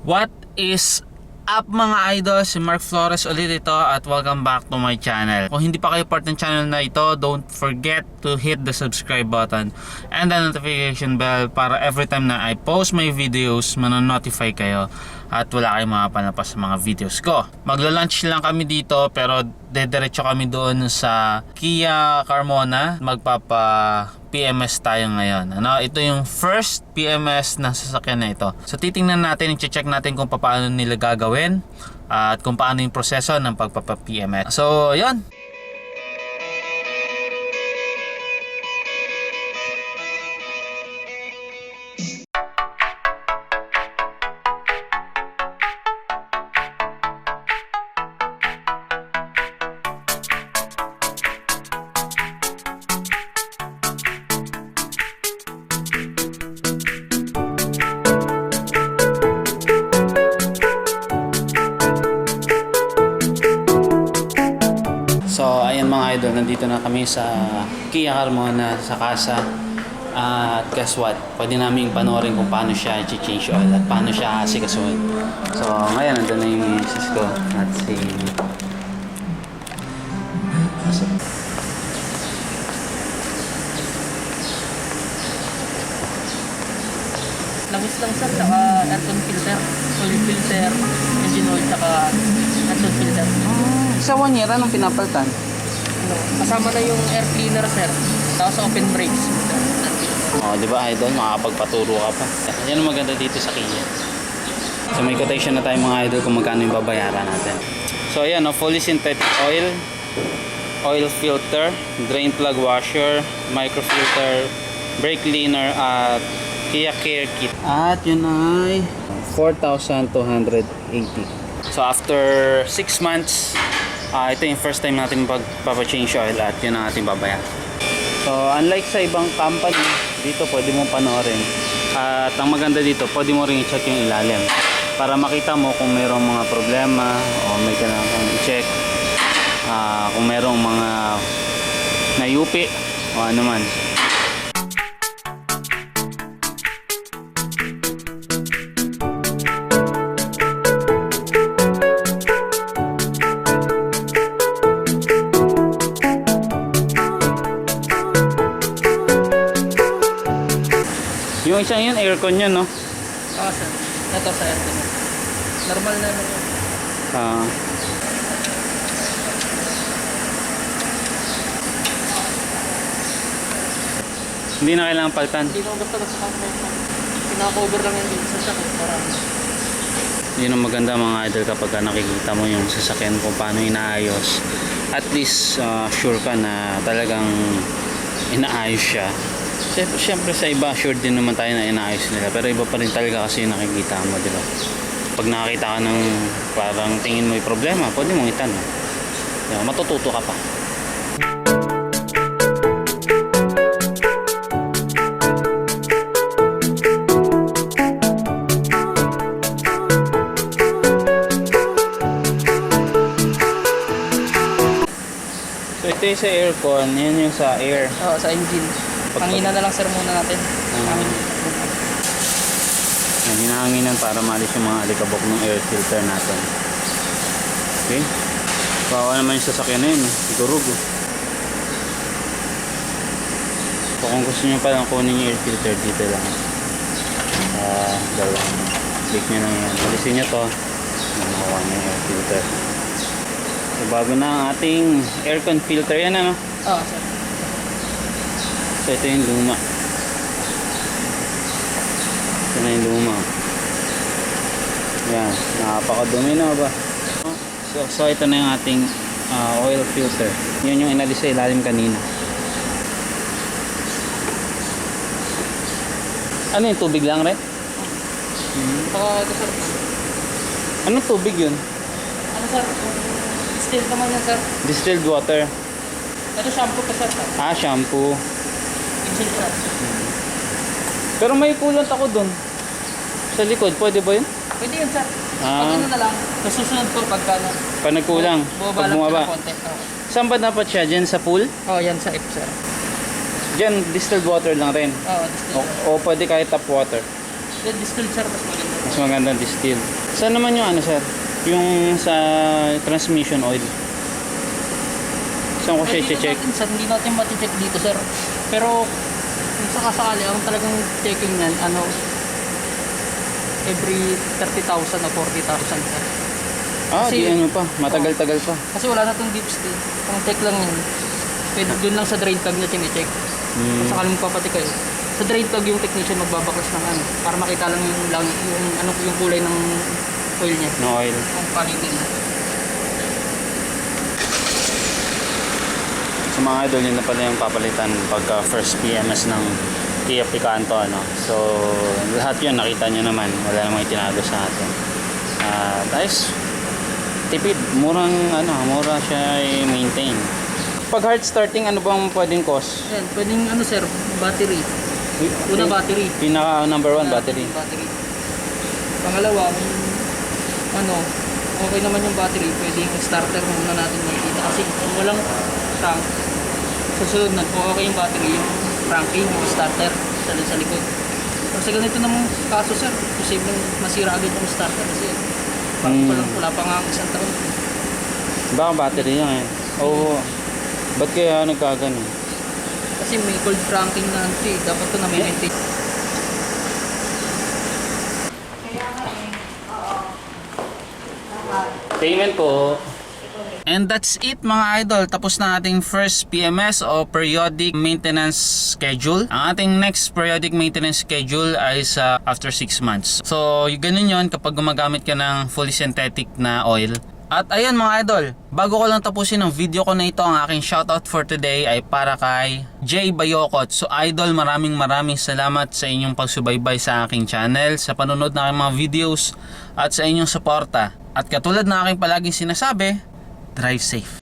What is up mga idol? Si Mark Flores ulit ito at welcome back to my channel. Kung hindi pa kayo part ng channel na ito, don't forget to hit the subscribe button and the notification bell para every time na I post my videos, manonotify kayo at wala kayong mapapalapa sa mga videos ko. Magla-lunch lang kami dito pero dediretso kami doon sa Kia Carmona. PMS tayo ngayon. Ito yung first PMS ng sasakyan na ito. So titingnan natin, i-check natin kung paano nila gagawin at kung paano yung proseso ng pagpapa-PMS. So, yun. So ayan mga idol, nandito na kami sa Kia Carmona sa casa. At guess what? Pwede namin panoorin kung paano siya i-change oil at paano siya asikasuhin. So ngayon nandun na yung misis ko at si... Langis lang sir, saka aircon filter, oil filter, engine oil, saka aircon filter. Sa 1 year, anong pinapalitan? Kasama na yung air cleaner sir, tapos open brakes. Oh, di ba idol? Makakapagpaturo ka pa. Yan ang maganda dito sa Kia. So may quotation na tayo mga idol kung magkano yung babayaran natin. So ayan, fully synthetic oil, oil filter, drain plug washer, microfilter, brake cleaner at Kia Care Kit. At yun ay 4,280. So after 6 months, ito yung first time natin magpapa-change oil at yun ang ating babayaran. So unlike sa ibang company, dito pwede mo panoorin. At ang maganda dito, pwede mo rin i-check yung ilalim para makita mo kung mayroong mga problema o may kailangan i-check, kung mayroong mga nayupi o ano man. Yung isang yun, aircon yun, no? Oo sir, ito sa aircon. Normal na naman yun. Hindi na kailangan palitan. Hindi ko basta-basta kang pinaka-cover lang yung dito sa sakit para... Yun ang maganda mga idol kapag nakikita mo yung sasakyan kung paano inaayos. At least sure ka na talagang inaayos siya. Siyempre sa iba sure din naman tayo na inaayos nila, pero iba pa rin talaga kasi yung nakikita mo, di ba? Pag nakakita ka ng parang tingin mo yung problema, pwede mong itanong, diba? Matututo ka pa. So ito yung sa aircon, yan yung sa air. Oo, sa engine. Pangina na lang sir muna natin. Hinahanginan para maalis yung mga alikabok ng air filter natin. Okay? Bawa naman yung sasakyan na yun, durog. So kung gusto nyo palang kunin yung air filter, dito lang. Dalawang click nyo lang yan. Alisin nyo to, makuha nyo yung air filter. So bago na ang ating aircon filter yan, ano? Oo sir. So ito yung luma. Ito na yung luma. Yan, napakadumi na ba? So ito na yung ating oil filter. Yun yung inalis sa ilalim kanina. Ano yung tubig lang rin? Ito sir. Anong tubig yun? Ano sir? Still naman yan sir. Distilled water. Ito shampoo pa sir. Shampoo. Engine sir. Pero may coolant ako dun. Sa likod, pwede ba yun? Pwede yun sir. Pag ano na lang, nasusunod ko pagka na. Pag nagkulang, pag bumaba. Saan ba dapat siya? Diyan sa pool? Oo, yan sa F sir. Diyan, distilled water lang rin. Oo, distilled. O pwede kahit tap water. Then distilled sir, mas maganda. Mas magandang distill. Saan naman yung ano sir? Yung sa transmission oil. Saan ko siya i-check? Sir, hindi natin mati-check dito sir. Pero kung sakasakali, ang talagang checking yan, ano, every 30,000 o 40,000 sir. Di ano pa. Matagal-tagal pa. Kasi wala na itong deep still. Ang check lang yan. Pwede dun lang sa drain plug niya chine-check. Kung sakaling magpapati kayo. Sa drain plug yung technician magbabaklas ng ano. Para makita lang yung kulay ng oil niya. No oil. Kung palitin. Sa mga idol, yun na pala yung papalitan pagka first PMS ng Kia Picanto, ano. So, lahat yun nakita nyo naman. Wala namang itinago sa atin. Guys, tipid. Mura siya i-maintain. Pag hard starting, ano bang pwedeng cause? Ayan, pwedeng ano sir, battery. Una battery. Pinaka number 1, battery. Pangalawa, ano, okay naman yung battery, pwedeng starter muna natin makikita. Kasi kung walang crank, susunod na, kung okay yung battery, yung cranking, yung starter, sa likod. Pero sa ganito namang kaso sir, posibleng masira agad yung starter kasi wala pa nga isang taon. Baka battery yan eh. Oo. Ba't kaya nagkagano? Kasi may cold cranking na ano eh, dapat ito na may maintain. Payment po. And that's it mga idol. Tapos na ating first PMS o periodic maintenance schedule. Ang ating next periodic maintenance schedule ay sa after 6 months. So ganun yun kapag gumagamit ka ng fully synthetic na oil. At ayan mga idol, bago ko lang tapusin ang video ko na ito, ang aking shoutout for today ay para kay Jay Bayokot. So idol, maraming salamat sa inyong pagsubaybay sa aking channel, sa panonood ng aking mga videos at sa inyong suporta. At katulad na aking palaging sinasabi, drive safe.